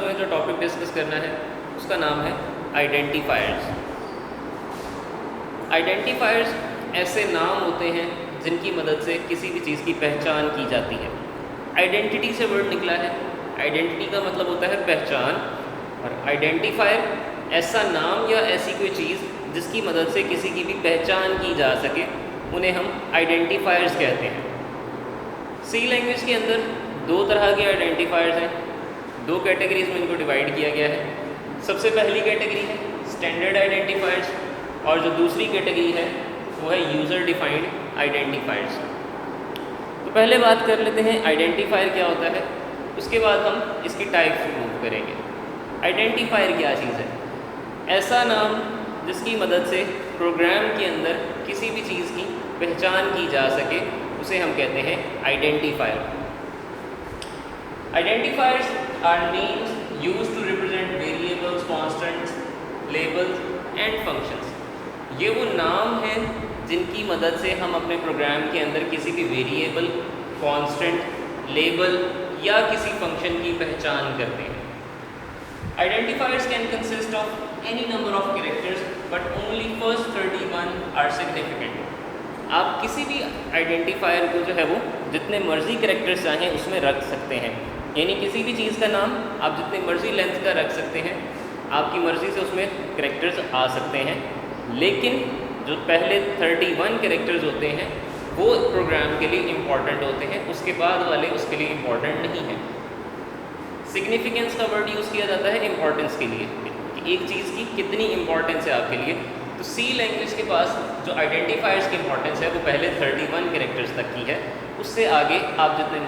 तुम्हें जो topic discuss करना है उसका नाम है आइडेंटिफायर्स। आइडेंटिफायर्स ऐसे नाम होते हैं जिनकी मदद से किसी भी चीज़ की पहचान की जाती है। आइडेंटिटी से वर्ड निकला है। आइडेंटिटी का मतलब होता है पहचान, और आइडेंटिफायर ऐसा नाम या ऐसी कोई चीज़ जिसकी मदद से किसी की भी पहचान की जा सके, उन्हें हम आइडेंटिफायर्स कहते हैं। सी लैंग्वेज के अंदर दो तरह के आइडेंटिफायर्स हैं, दो कैटेगरीज में इनको डिवाइड किया गया है। सबसे पहली कैटेगरी है स्टैंडर्ड आइडेंटिफायर्स, और जो दूसरी कैटेगरी है वो है यूज़र डिफाइंड आइडेंटिफायर्स। तो पहले बात कर लेते हैं आइडेंटिफायर क्या होता है, उसके बाद हम इसकी टाइप्स मूव करेंगे। आइडेंटिफायर क्या चीज़ है? ऐसा नाम जिसकी मदद से प्रोग्राम के अंदर किसी भी चीज़ की पहचान की जा सके, उसे हम कहते हैं identifier. Identifiers are names used to represent variables, constants, labels and functions. ये वो नाम हैं जिनकी मदद से हम अपने प्रोग्राम के अंदर किसी भी वेरिएबल, कांस्टेंट, लेबल या किसी फंक्शन की पहचान करते हैं। Identifiers can consist of any number of characters but only first 31 are significant. आप किसी भी आइडेंटिफायर को जो है वो जितने मर्जी कैरेक्टर्स चाहें उसमें रख सकते हैं, यानी किसी भी चीज़ का नाम आप जितनी मर्जी लेंथ का रख सकते हैं, आपकी मर्ज़ी से उसमें कैरेक्टर्स आ सकते हैं। लेकिन जो पहले 31 कैरेक्टर्स होते हैं वो प्रोग्राम के लिए इम्पॉर्टेंट होते हैं, उसके बाद वाले उसके लिए इम्पॉर्टेंट नहीं है। सिग्निफिकेंस का वर्ड यूज़ किया जाता है इम्पॉर्टेंस के लिए, कि एक चीज़ की कितनी इम्पॉर्टेंस है आपके लिए। तो सी लैंग्वेज के पास जो आइडेंटिफायर्स की इम्पॉर्टेंस है वो पहले 31 कैरेक्टर्स तक की है, उससे आगे आप जितने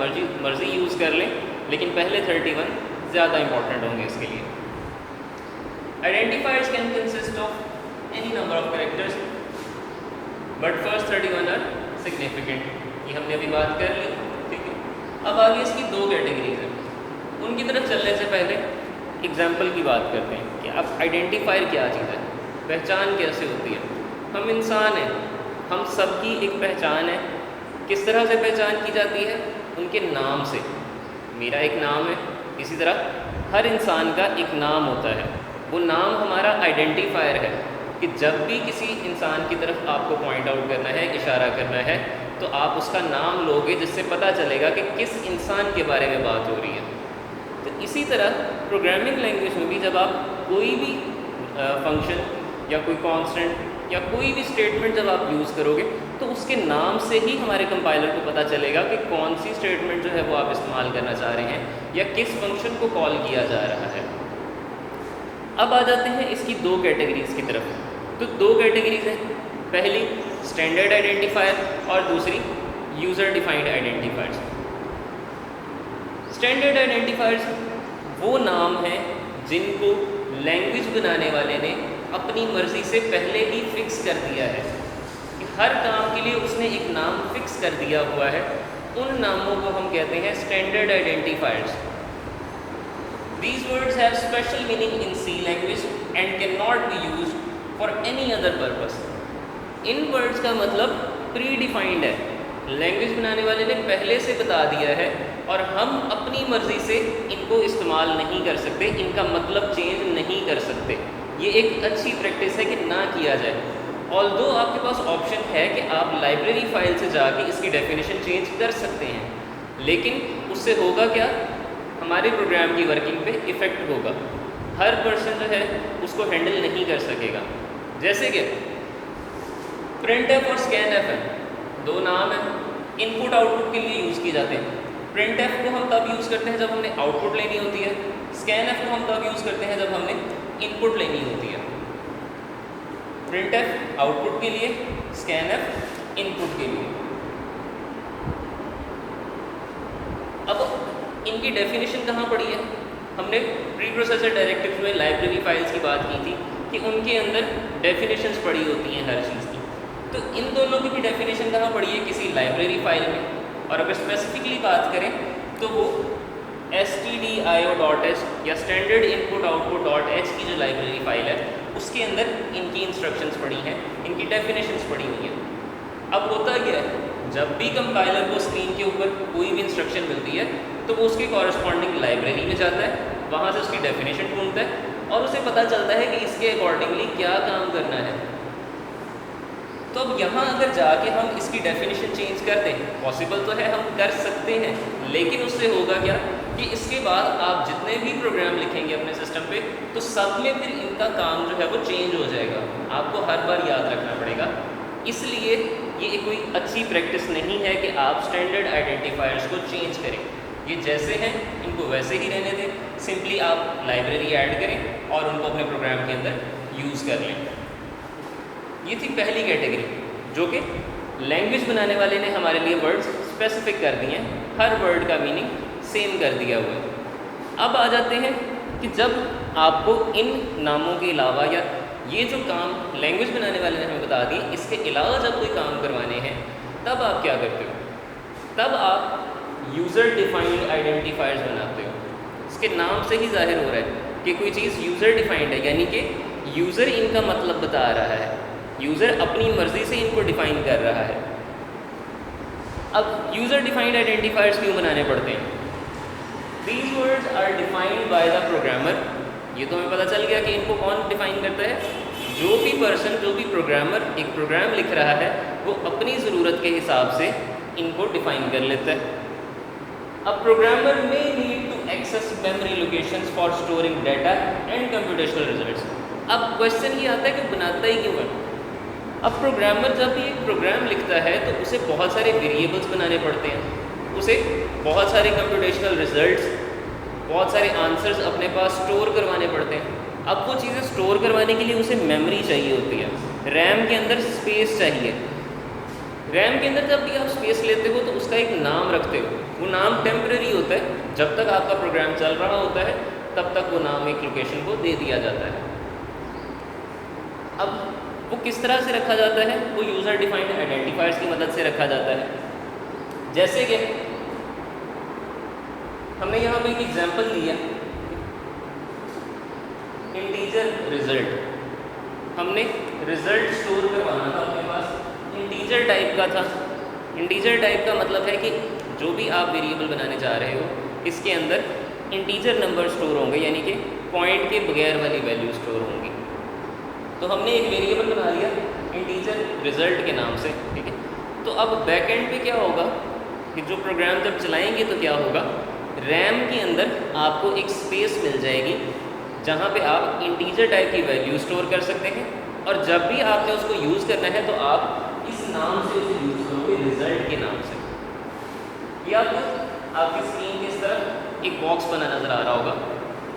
मर्जी यूज़ कर लें, लेकिन पहले 31 ज़्यादा इम्पॉर्टेंट होंगे इसके लिए। Identifiers can consist of any number of characters but first 31 are significant. ये हमने अभी बात कर ली, ठीक है। अब आगे इसकी दो कैटेगरीज हैं, उनकी तरफ चलने से पहले एग्जाम्पल की बात करते हैं कि अब आइडेंटिफायर क्या चीज़ है, पहचान कैसे होती है। हम इंसान हैं, हम सबकी एक पहचान है। किस तरह से पहचान की जाती है? उनके नाम से। मेरा एक नाम है, इसी तरह हर इंसान का एक नाम होता है। वो नाम हमारा आइडेंटिफायर है कि जब भी किसी इंसान की तरफ आपको पॉइंट आउट करना है, इशारा करना है, तो आप उसका नाम लोगे, जिससे पता चलेगा कि किस इंसान के बारे में बात हो रही है। तो इसी तरह प्रोग्रामिंग लैंग्वेज में भी जब आप कोई भी फंक्शन या कोई कांस्टेंट या कोई भी स्टेटमेंट जब आप यूज़ करोगे, तो उसके नाम से ही हमारे कंपाइलर को पता चलेगा कि कौन सी स्टेटमेंट जो है वो आप इस्तेमाल करना चाह रहे हैं या किस फंक्शन को कॉल किया जा रहा है। अब आ जाते हैं इसकी दो कैटेगरीज की तरफ। तो दो कैटेगरीज हैं, पहली स्टैंडर्ड आइडेंटिफायर और दूसरी user defined identifiers. Standard identifiers वो नाम हैं जिनको लैंग्वेज बनाने वाले ने अपनी मर्ज़ी से पहले ही फिक्स कर दिया है कि हर काम के लिए उसने एक नाम फिक्स कर दिया हुआ है। उन नामों को हम कहते हैं standard identifiers. These words have special meaning in C language and cannot be used for any other purpose. In words का मतलब प्री डिफाइंड है, लैंग्वेज बनाने वाले ने पहले से बता दिया है और हम अपनी मर्ज़ी से इनको इस्तेमाल नहीं कर सकते, इनका मतलब चेंज नहीं कर सकते। ये एक अच्छी प्रैक्टिस है कि ना किया जाए। ऑल्दो आपके पास ऑप्शन है कि आप लाइब्रेरी फाइल से जाके इसकी डेफिनेशन चेंज कर सकते हैं, लेकिन उससे होगा क्या? हमारे प्रोग्राम की वर्किंग पे इफ़ेक्ट होगा। हर पर्सन जो है उसको हैंडल नहीं कर सकेगा। जैसे कि प्रिंटफ और स्कैनफ है, दो नाम हैं, इनपुट आउटपुट के लिए यूज़ किए जाते हैं। प्रिंटफ को हम तब यूज़ करते हैं जब हमने आउटपुट लेनी होती है, स्कैनफ को हम तब यूज़ करते हैं जब हमने इनपुट लेनी होती है। प्रिंटफ आउटपुट के लिए, स्कैनफ इनपुट के लिए। अब इनकी डेफिनेशन कहाँ पड़ी है? हमने प्री प्रोसेसर डायरेक्टिव्स में लाइब्रेरी फाइल्स की बात की थी कि उनके अंदर डेफिनेशंस पड़ी होती हैं हर चीज़ की। तो इन दोनों की भी डेफिनेशन कहाँ पड़ी है? किसी लाइब्रेरी फाइल में। और अगर स्पेसिफिकली बात करें तो वो stdio.h या standard input output dot H की जो लाइब्रेरी फाइल है उसके अंदर इनकी इंस्ट्रक्शंस पड़ी हैं, इनकी डेफिनेशंस पड़ी हुई हैं। अब होता क्या है, जब भी कंपाइलर को स्क्रीन के ऊपर कोई भी इंस्ट्रक्शन मिलती है तो वो उसके कॉरस्पॉन्डिंग लाइब्रेरी में जाता है वहाँ से उसकी डेफिनेशन ढूंढता है और उसे पता चलता है कि इसके अकॉर्डिंगली क्या काम करना है। तो अब यहाँ अगर जाके हम इसकी डेफिनेशन चेंज कर दें, पॉसिबल तो है, हम कर सकते हैं, लेकिन उससे होगा क्या कि इसके बाद आप जितने भी प्रोग्राम लिखेंगे अपने सिस्टम पे तो सब में फिर इनका काम जो है वो चेंज हो जाएगा, आपको हर बार याद रखना पड़ेगा। इसलिए ये कोई अच्छी प्रैक्टिस नहीं है कि आप स्टैंडर्ड आइडेंटिफायर्स को चेंज करें। ये जैसे हैं इनको वैसे ही रहने दें, सिंपली आप लाइब्रेरी ऐड करें और उनको अपने प्रोग्राम के अंदर यूज़ कर लें। ये थी पहली कैटेगरी, जो कि लैंग्वेज बनाने वाले ने हमारे लिए वर्ड्स स्पेसिफिक कर दिए हैं, हर वर्ड का मीनिंग सेम कर दिया हुआ है। अब आ जाते हैं कि जब आपको इन नामों के अलावा या ये जो काम लैंग्वेज बनाने वाले ने हमें बता दी, इसके अलावा जब कोई काम करवाने हैं तब आप क्या करते हो? तब आप यूज़र डिफाइंड आइडेंटिफायर्स बनाते हो। इसके नाम से ही जाहिर हो रहा है कि कोई चीज़ यूज़र डिफाइंड है, यानी कि यूज़र इनका मतलब बता रहा है, यूज़र अपनी मर्ज़ी से इनको डिफ़ाइन कर रहा है। अब यूज़र डिफाइंड आइडेंटिफायर्स क्यों बनाने पड़ते हैं? These words are defined by the programmer। ये तो हमें पता चल गया कि इनको कौन डिफ़ाइन करता है? जो भी पर्सन, जो भी प्रोग्रामर एक प्रोग्राम लिख रहा है वो अपनी ज़रूरत के हिसाब से इनको डिफ़ाइन कर लेता है। अब प्रोग्रामर में need to access memory locations for storing data and computational results. अब क्वेश्चन ये आता है कि बनाता ही क्यों है? अब प्रोग्रामर जब भी एक प्रोग्राम लिखता है तो उसे बहुत सारे वेरिएबल्स बनाने पड़ते हैं, उसे बहुत सारे कंप्यूटेशनल रिजल्ट्स, बहुत सारे आंसर्स अपने पास स्टोर करवाने पड़ते हैं। अब वो चीज़ें स्टोर करवाने के लिए उसे मेमोरी चाहिए होती है, रैम के अंदर स्पेस चाहिए। रैम के अंदर जब भी आप स्पेस लेते हो तो उसका एक नाम रखते हो, वो नाम टेम्परेरी होता है, जब तक आपका प्रोग्राम चल रहा होता है तब तक वो नाम एक लोकेशन को दे दिया जाता है। अब वो किस तरह से रखा जाता है? वो यूज़र डिफाइंड आइडेंटिफायर्स की मदद से रखा जाता है। जैसे कि हमने यहाँ पे एक एग्जांपल लिया, इंटीजर रिजल्ट। हमने रिजल्ट स्टोर करवाना था अपने पास, इंटीजर टाइप का था। इंटीजर टाइप का मतलब है कि जो भी आप वेरिएबल बनाने जा रहे हो इसके अंदर इंटीजर नंबर स्टोर होंगे, यानी कि पॉइंट के बगैर वाली वैल्यू स्टोर होंगी। तो हमने एक वेरिएबल बना लिया इंटीजर रिजल्ट के नाम से, ठीक है। तो अब बैकएंड पे क्या होगा कि जो प्रोग्राम जब चलाएंगे तो क्या होगा, रैम के अंदर आपको एक स्पेस मिल जाएगी जहाँ पे आप इंटीजर टाइप की वैल्यू स्टोर कर सकते हैं, और जब भी आपने उसको यूज़ करना है तो आप इस नाम से उसे यूज़ करोगे, रिजल्ट के नाम से। ये आपकी स्क्रीन के इस तरफ एक बॉक्स बना नज़र आ रहा होगा।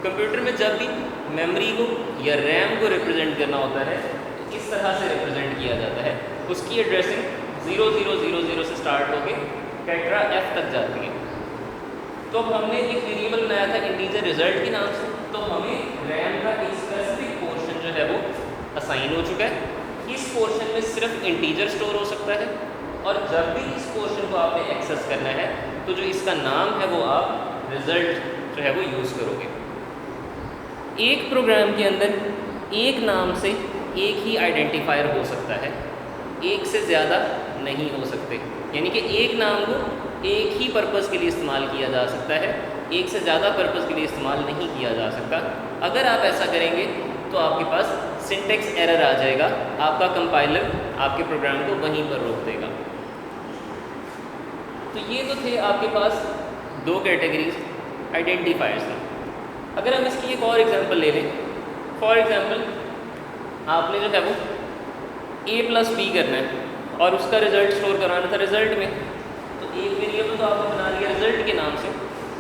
कंप्यूटर में जब भी मेमोरी को या रैम को रिप्रेजेंट करना होता है तो इस तरह से रिप्रेजेंट किया जाता है। उसकी एड्रेसिंग 0000 से स्टार्ट होकर टेट्रा F तक जाती है। तो अब हमने एक वेरिएबल बनाया था इंटीजर रिजल्ट के नाम से, तो हमें रैम का एक स्पेसिफिक पोर्शन जो है वो असाइन हो चुका है। इस पोर्शन में सिर्फ इंटीजर स्टोर हो सकता है, और जब भी इस पोर्शन को आपने एक्सेस करना है तो जो इसका नाम है वो आप रिजल्ट जो है वो यूज़ करोगे। एक प्रोग्राम के अंदर एक नाम से एक ही आइडेंटिफायर हो सकता है, एक से ज़्यादा नहीं हो सकते। यानी कि एक नाम को एक ही पर्पज़ के लिए इस्तेमाल किया जा सकता है, एक से ज़्यादा पर्पज़ के लिए इस्तेमाल नहीं किया जा सकता। अगर आप ऐसा करेंगे तो आपके पास सिंटेक्स एरर आ जाएगा, आपका कंपाइलर आपके प्रोग्राम को वहीं पर रोक देगा। तो ये तो थे आपके पास दो कैटेगरीज आइडेंटिफायर्स हैं। अगर हम इसकी एक और एग्जांपल ले लें, फॉर एग्जांपल आपने जो है वो A+B करना है और उसका रिज़ल्ट स्टोर कराना था रिज़ल्ट में, तो एक वेरिएबल तो आपने बना लिया रिज़ल्ट के नाम से।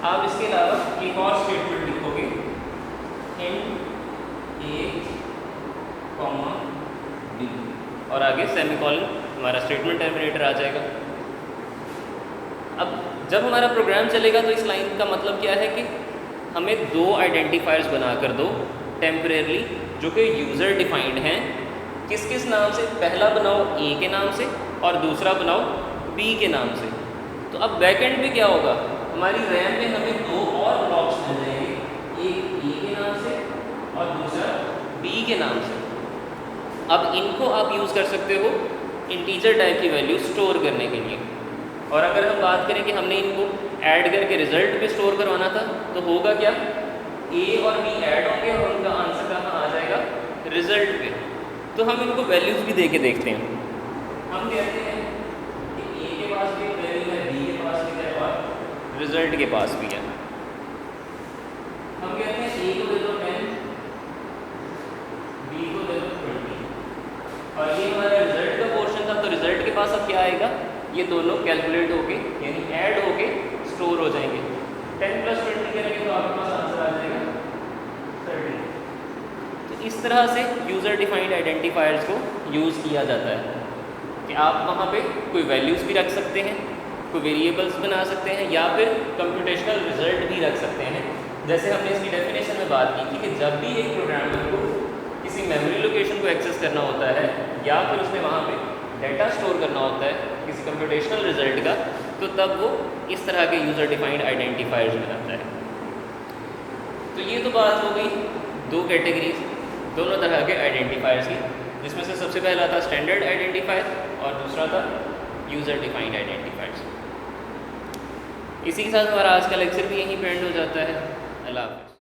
आप इसके अलावा एक और स्टेटमेंट लिखोगे, int A, B, और आगे सेमीकोलन, हमारा स्टेटमेंट टर्मिनेटर आ जाएगा। अब जब हमारा प्रोग्राम चलेगा तो इस लाइन का मतलब क्या है कि हमें दो आइडेंटिफायर्स बनाकर दो टेम्परेरली, जो कि यूज़र डिफाइंड हैं। किस किस नाम से? पहला बनाओ A के नाम से और दूसरा बनाओ B के नाम से। तो अब बैकएंड में क्या होगा, हमारी रैम में हमें दो और ब्लॉक्स मिल जाएंगे, एक A के नाम से और दूसरा B के नाम से। अब इनको आप यूज़ कर सकते हो इंटीजर टाइप की वैल्यू स्टोर करने के लिए। और अगर हम बात करें कि हमने इनको ऐड करके रिज़ल्ट पे स्टोर करवाना था, तो होगा क्या ए और बी ऐड होंगे और उनका आंसर कहाँ आ जाएगा, रिजल्ट पे। तो हम इनको वैल्यूज़ भी दे के देखते हैं। हम कहते हैं कि ए के पास भी वैल्यू है, बी के पास भी है और रिजल्ट के पास भी है। हम कहते हैं ए को दे दो 10, बी को दे दो 20 और ये हमारा रिजल्ट का पोर्शन था। तो रिजल्ट के पास अब क्या आएगा, ये दोनों कैलकुलेट होके यानी ऐड होके स्टोर हो जाएंगे। 10 + 20 करेंगे तो आपके पास आंसर आ जाएगा 30। तो इस तरह से यूज़र डिफाइंड आइडेंटिफायर्स को यूज़ किया जाता है कि आप वहाँ पे कोई वैल्यूज़ भी रख सकते हैं, कोई वेरिएबल्स बना सकते हैं या फिर कंप्यूटेशनल रिजल्ट भी रख सकते हैं। जैसे हमने इसकी डेफिनेशन में बात की थी कि जब भी एक प्रोग्रामर को किसी मेमोरी लोकेशन को एक्सेस करना होता है या फिर उसने वहाँ पे डाटा स्टोर करना होता है किसी कंप्यूटेशनल रिजल्ट का, तो तब वो इस तरह के यूज़र डिफाइंड आइडेंटिफायर्स बनाता है। तो ये तो बात हो गई दो कैटेगरीज, दोनों तरह के आइडेंटिफायर्स की, जिसमें से सबसे पहला था स्टैंडर्ड आइडेंटिफायर और दूसरा था यूज़र डिफाइंड आइडेंटिफायर्स। इसी के साथ हमारा आज का लेक्चर भी यहीं पे एंड हो जाता है। अल्लाह हाफ़िज़।